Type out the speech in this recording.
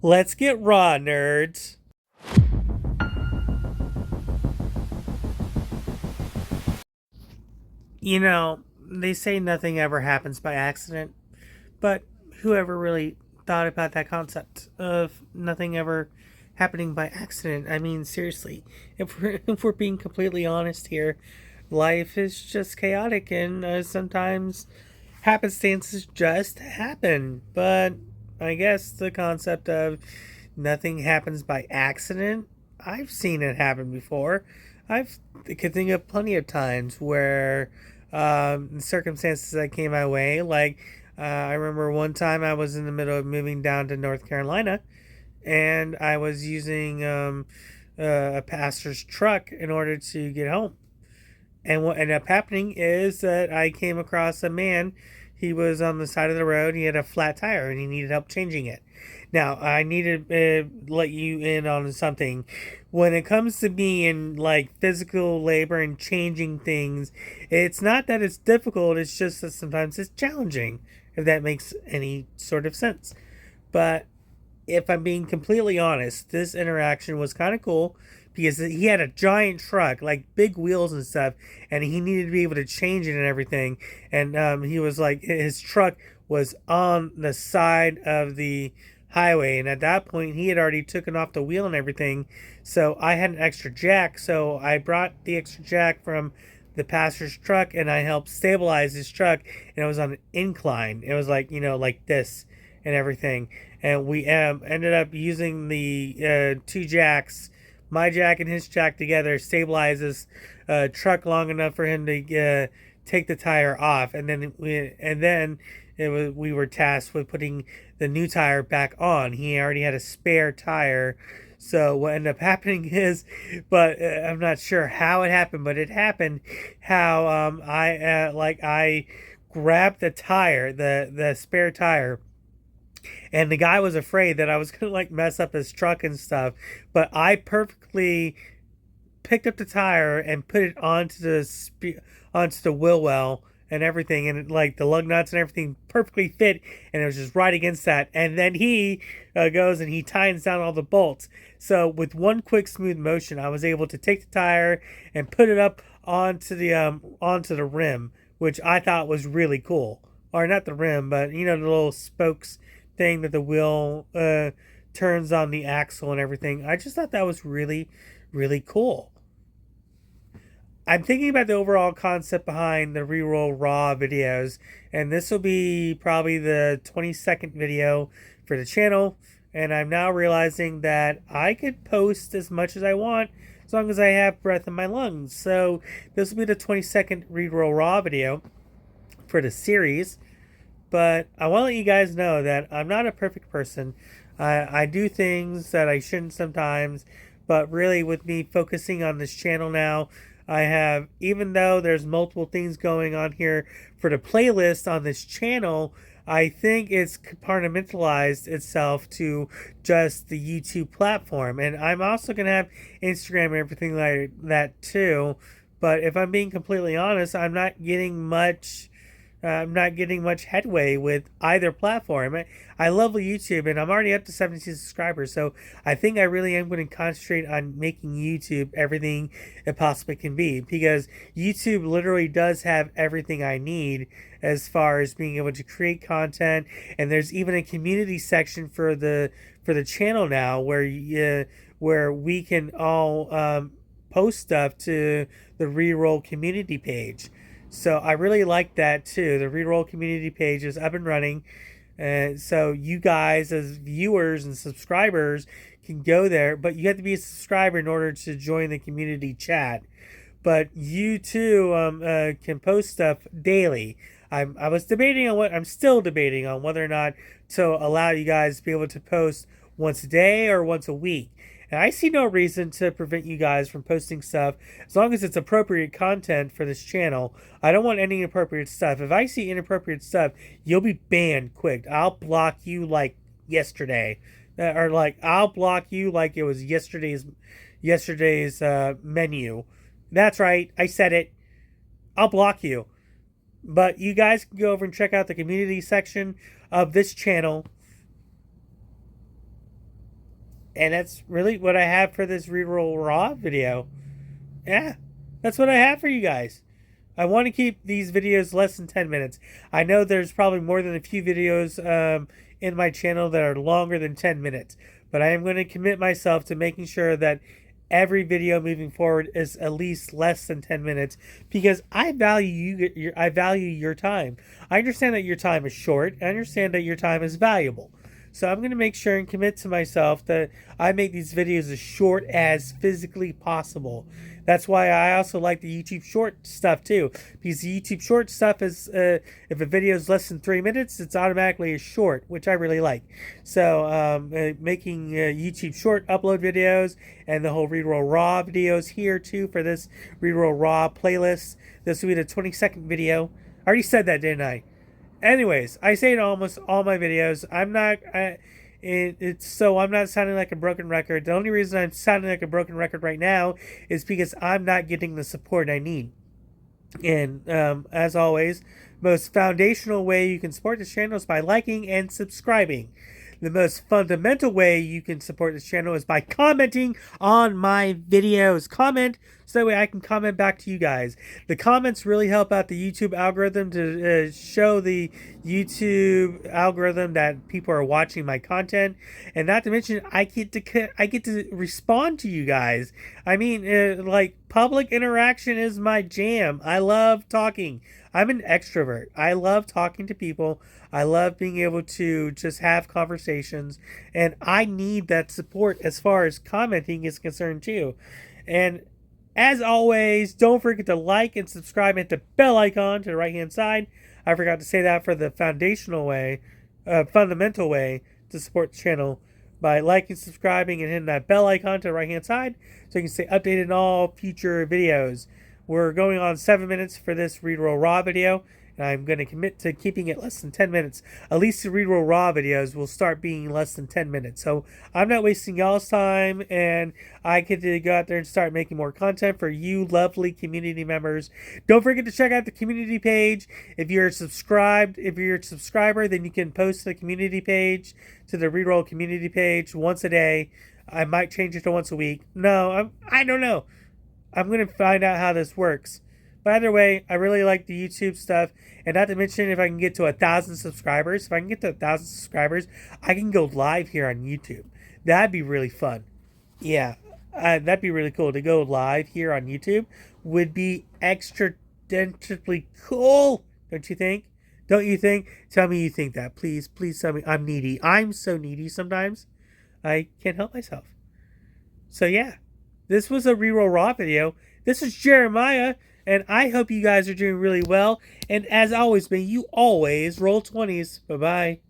Let's get raw, nerds. You know, they say nothing ever happens by accident, but whoever really thought about that concept of nothing ever happening by accident? I mean, seriously, if we're being completely honest here, life is just chaotic, and sometimes happenstances just happen. But I guess the concept of nothing happens by accident, I've seen it happen before. I could think of plenty of times where circumstances that came my way. Like, I remember one time I was in the middle of moving down to North Carolina, and I was using a pastor's truck in order to get home. And what ended up happening is that I came across a man. He was on the side of the road. He had a flat tire and he needed help changing it. Now, I need to let you in on something. When it comes to being like physical labor and changing things, it's not that it's difficult, it's just that sometimes it's challenging, if that makes any sort of sense. But if I'm being completely honest, this interaction was kind of cool because he had a giant truck, like big wheels and stuff, and he needed to be able to change it and everything. And he was like, his truck was on the side of the highway, and at that point, he had already taken off the wheel and everything. So I had an extra jack, so I brought the extra jack from the pastor's truck, and I helped stabilize his truck, and it was on an incline. It was like, like this and everything, and we ended up using the two jacks, my jack and his jack together, stabilize this truck long enough for him to take the tire off, and then we were tasked with putting the new tire back on. He already had a spare tire. So what ended up happening is, but I'm not sure how it happened, but it happened how I grabbed the tire, the spare tire, and the guy was afraid that I was gonna like mess up his truck and stuff, but I perfectly picked up the tire and put it onto the wheel well and everything, and like the lug nuts and everything perfectly fit, and it was just right against that. And then he goes and he tightens down all the bolts. So with one quick smooth motion, I was able to take the tire and put it up onto the rim, which I thought was really cool. Or not the rim, but the little spokes thing that the wheel turns on the axle and everything. I just thought that was really, really cool. I'm thinking about the overall concept behind the reroll raw videos, and this will be probably the 22nd video for the channel. And I'm now realizing that I could post as much as I want as long as I have breath in my lungs. So this will be the 22nd reroll raw video for the series. But I want to let you guys know that I'm not a perfect person. I do things that I shouldn't sometimes, but really with me focusing on this channel now, I have, even though there's multiple things going on here for the playlist on this channel, I think it's compartmentalized itself to just the YouTube platform. And I'm also going to have Instagram and everything like that too. But if I'm being completely honest, I'm not getting much headway with either platform. I love YouTube, and I'm already up to 72 subscribers, so I think I really am going to concentrate on making YouTube everything it possibly can be, because YouTube literally does have everything I need as far as being able to create content. And there's even a community section for the channel now where we can all post stuff to the reroll community page. So I really like that too. The reroll community page is up and running. And so you guys as viewers and subscribers can go there, but you have to be a subscriber in order to join the community chat. But you too can post stuff daily. I'm still debating on whether or not to allow you guys to be able to post once a day or once a week. And I see no reason to prevent you guys from posting stuff as long as it's appropriate content for this channel. I don't want any inappropriate stuff. If I see inappropriate stuff, you'll be banned quick. I'll block you like yesterday. Or like I'll block you like it was yesterday's menu. That's right. I said it. I'll block you. But you guys can go over and check out the community section of this channel. And that's really what I have for this reroll raw video. Yeah, that's what I have for you guys. I want to keep these videos less than 10 minutes. I know there's probably more than a few videos in my channel that are longer than 10 minutes, but I am going to commit myself to making sure that every video moving forward is at least less than 10 minutes because I value I value your time. I understand that your time is short. I understand that your time is valuable. So I'm going to make sure and commit to myself that I make these videos as short as physically possible. That's why I also like the YouTube short stuff too, because the YouTube short stuff is, if a video is less than 3 minutes, it's automatically a short, which I really like. So making YouTube short upload videos and the whole reroll raw videos here too for this reroll raw playlist. This will be the 20-second video. I already said that, didn't I? Anyways, I say it in almost all my videos. I'm not sounding like a broken record. The only reason I'm sounding like a broken record right now is because I'm not getting the support I need. And as always, most foundational way you can support this channel is by liking and subscribing. The most fundamental way you can support this channel is by commenting on my videos. Comment so that way I can comment back to you guys. The comments really help out the YouTube algorithm to show the YouTube algorithm that people are watching my content, and not to mention I get to respond to you guys. I mean, like, public interaction is my jam. I love talking. I'm an extrovert. I love talking to people. I love being able to just have conversations, and I need that support as far as commenting is concerned too. And as always, don't forget to like and subscribe and hit the bell icon to the right hand side. I forgot to say that for the fundamental way to support the channel by liking, subscribing, and hitting that bell icon to the right hand side so you can stay updated on all future videos. We're going on 7 minutes for this reroll raw video, and I'm going to commit to keeping it less than 10 minutes. At least the reroll raw videos will start being less than 10 minutes. So I'm not wasting y'all's time, and I get to go out there and start making more content for you lovely community members. Don't forget to check out the community page. If you're a subscriber, then you can post to the community page, to the reroll community page once a day. I might change it to once a week. No, I don't know. I'm going to find out how this works. But either way, I really like the YouTube stuff. And not to mention, if I can get to 1,000 subscribers, I can go live here on YouTube. That'd be really fun. Yeah, that'd be really cool. To go live here on YouTube would be extraordinarily cool. Don't you think? Don't you think? Tell me you think that. Please tell me. I'm needy. I'm so needy sometimes. I can't help myself. So yeah. This was a reroll raw video. This is Jeremiah, and I hope you guys are doing really well. And as always, may you always roll 20s. Bye-bye.